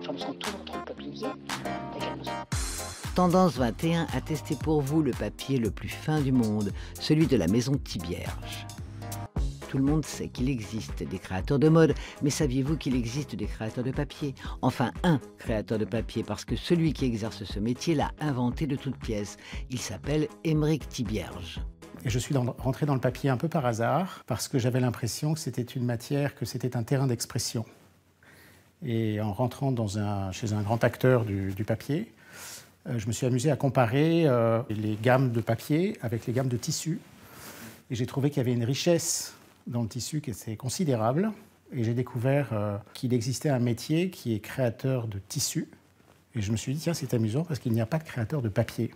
Je me sens toujours trop papier. Tendance 21 a testé pour vous le papier le plus fin du monde, celui de la maison Thibierge. Tout le monde sait qu'il existe des créateurs de mode, mais saviez-vous qu'il existe des créateurs de papier? Enfin, un créateur de papier, parce que celui qui exerce ce métier l'a inventé de toutes pièces. Il s'appelle Aymeric Thibierge. Et je suis rentré dans le papier un peu par hasard, parce que j'avais l'impression que c'était une matière, que c'était un terrain d'expression. Et en rentrant chez un grand acteur du papier, je me suis amusé à comparer les gammes de papier avec les gammes de tissu. Et j'ai trouvé qu'il y avait une richesse dans le tissu qui était considérable. Et j'ai découvert qu'il existait un métier qui est créateur de tissu. Et je me suis dit, tiens, c'est amusant parce qu'il n'y a pas de créateur de papier.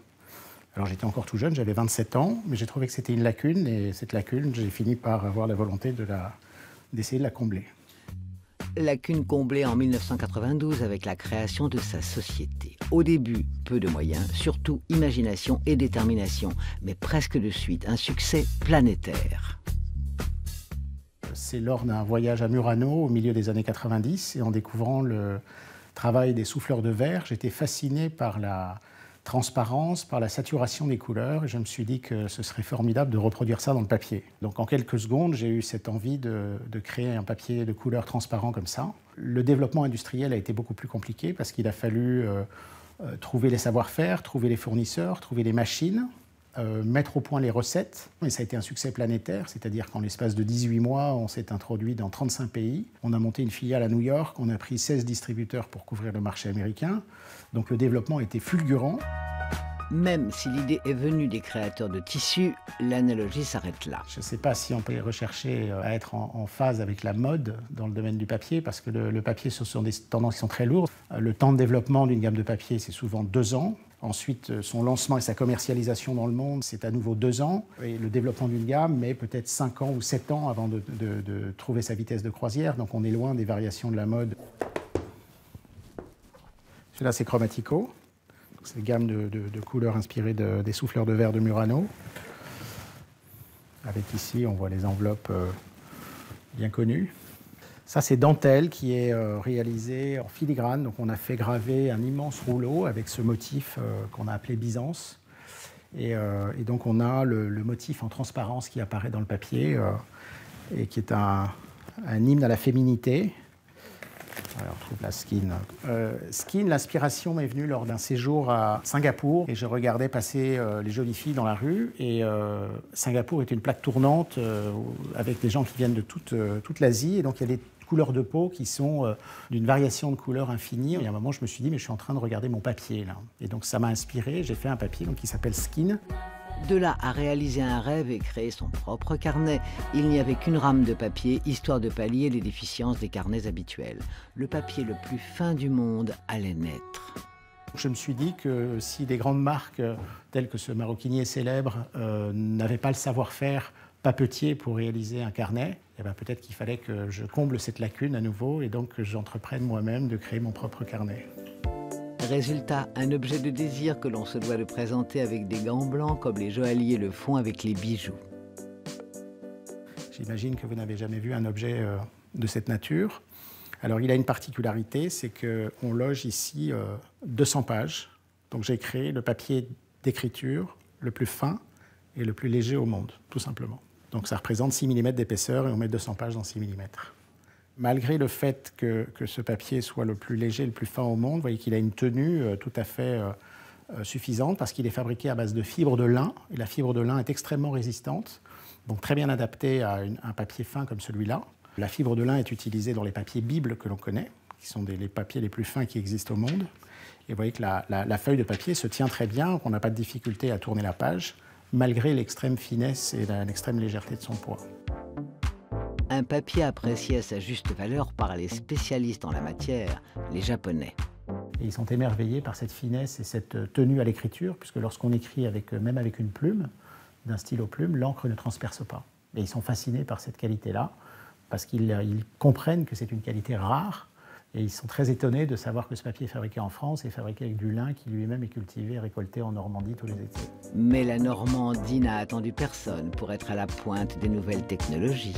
Alors j'étais encore tout jeune, j'avais 27 ans, mais j'ai trouvé que c'était une lacune. Et cette lacune, j'ai fini par avoir la volonté d'essayer de la combler. Lacune comblée en 1992 avec la création de sa société. Au début, peu de moyens, surtout imagination et détermination, mais presque de suite, un succès planétaire. C'est lors d'un voyage à Murano au milieu des années 90 et en découvrant le travail des souffleurs de verre, j'étais fasciné par la transparence, par la saturation des couleurs et je me suis dit que ce serait formidable de reproduire ça dans le papier. Donc en quelques secondes, j'ai eu cette envie de créer un papier de couleur transparent comme ça. Le développement industriel a été beaucoup plus compliqué parce qu'il a fallu trouver les savoir-faire, trouver les fournisseurs, trouver les machines, mettre au point les recettes. Et ça a été un succès planétaire, c'est-à-dire qu'en l'espace de 18 mois, on s'est introduit dans 35 pays. On a monté une filiale à New York, on a pris 16 distributeurs pour couvrir le marché américain. Donc le développement était fulgurant. Même si l'idée est venue des créateurs de tissus, l'analogie s'arrête là. Je ne sais pas si on peut rechercher à être en phase avec la mode dans le domaine du papier, parce que le papier, ce sont des tendances qui sont très lourdes. Le temps de développement d'une gamme de papier, c'est souvent 2 ans. Ensuite, son lancement et sa commercialisation dans le monde, c'est à nouveau 2 ans. Et le développement d'une gamme met peut-être 5 ans ou 7 ans avant de trouver sa vitesse de croisière. Donc on est loin des variations de la mode. Celui-là, c'est Chromatico. C'est une gamme de couleurs inspirées des souffleurs de verre de Murano. Avec ici, on voit les enveloppes bien connues. Ça, c'est Dentelle qui est réalisé en filigrane. Donc, on a fait graver un immense rouleau avec ce motif qu'on a appelé Byzance. Et donc, on a le motif en transparence qui apparaît dans le papier et qui est un hymne à la féminité. Alors, on trouve la Skin. Skin, l'inspiration m'est venue lors d'un séjour à Singapour et je regardais passer les jolies filles dans la rue et Singapour est une plaque tournante avec des gens qui viennent de toute l'Asie et donc il y a des couleurs de peau qui sont d'une variation de couleurs infinie. Et à un moment, je me suis dit, mais je suis en train de regarder mon papier là. Et donc ça m'a inspiré, j'ai fait un papier qui s'appelle Skin. De là à réaliser un rêve et créer son propre carnet, il n'y avait qu'une rame de papier, histoire de pallier les déficiences des carnets habituels. Le papier le plus fin du monde allait naître. Je me suis dit que si des grandes marques telles que ce maroquinier célèbre n'avaient pas le savoir-faire papetier pour réaliser un carnet, eh ben peut-être qu'il fallait que je comble cette lacune à nouveau et donc que j'entreprenne moi-même de créer mon propre carnet. Résultat, un objet de désir que l'on se doit de présenter avec des gants blancs comme les joailliers le font avec les bijoux. J'imagine que vous n'avez jamais vu un objet de cette nature. Alors il a une particularité, c'est qu'on loge ici 200 pages. Donc j'ai créé le papier d'écriture le plus fin et le plus léger au monde, tout simplement. Donc ça représente 6 mm d'épaisseur et on met 200 pages dans 6 mm. Malgré le fait que ce papier soit le plus léger, le plus fin au monde, vous voyez qu'il a une tenue tout à fait suffisante parce qu'il est fabriqué à base de fibre de lin. Et la fibre de lin est extrêmement résistante, donc très bien adaptée à un papier fin comme celui-là. La fibre de lin est utilisée dans les papiers Bible que l'on connaît, qui sont les papiers les plus fins qui existent au monde. Et vous voyez que la feuille de papier se tient très bien, qu'on n'a pas de difficulté à tourner la page, malgré l'extrême finesse et l'extrême légèreté de son poids. Un papier apprécié à sa juste valeur par les spécialistes en la matière, les Japonais. Et ils sont émerveillés par cette finesse et cette tenue à l'écriture, puisque lorsqu'on écrit même avec une plume, d'un stylo plume, l'encre ne transperce pas. Et ils sont fascinés par cette qualité-là, parce qu'ils comprennent que c'est une qualité rare Et ils sont très étonnés de savoir que ce papier est fabriqué en France et fabriqué avec du lin qui lui-même est cultivé et récolté en Normandie tous les étés. Mais la Normandie n'a attendu personne pour être à la pointe des nouvelles technologies.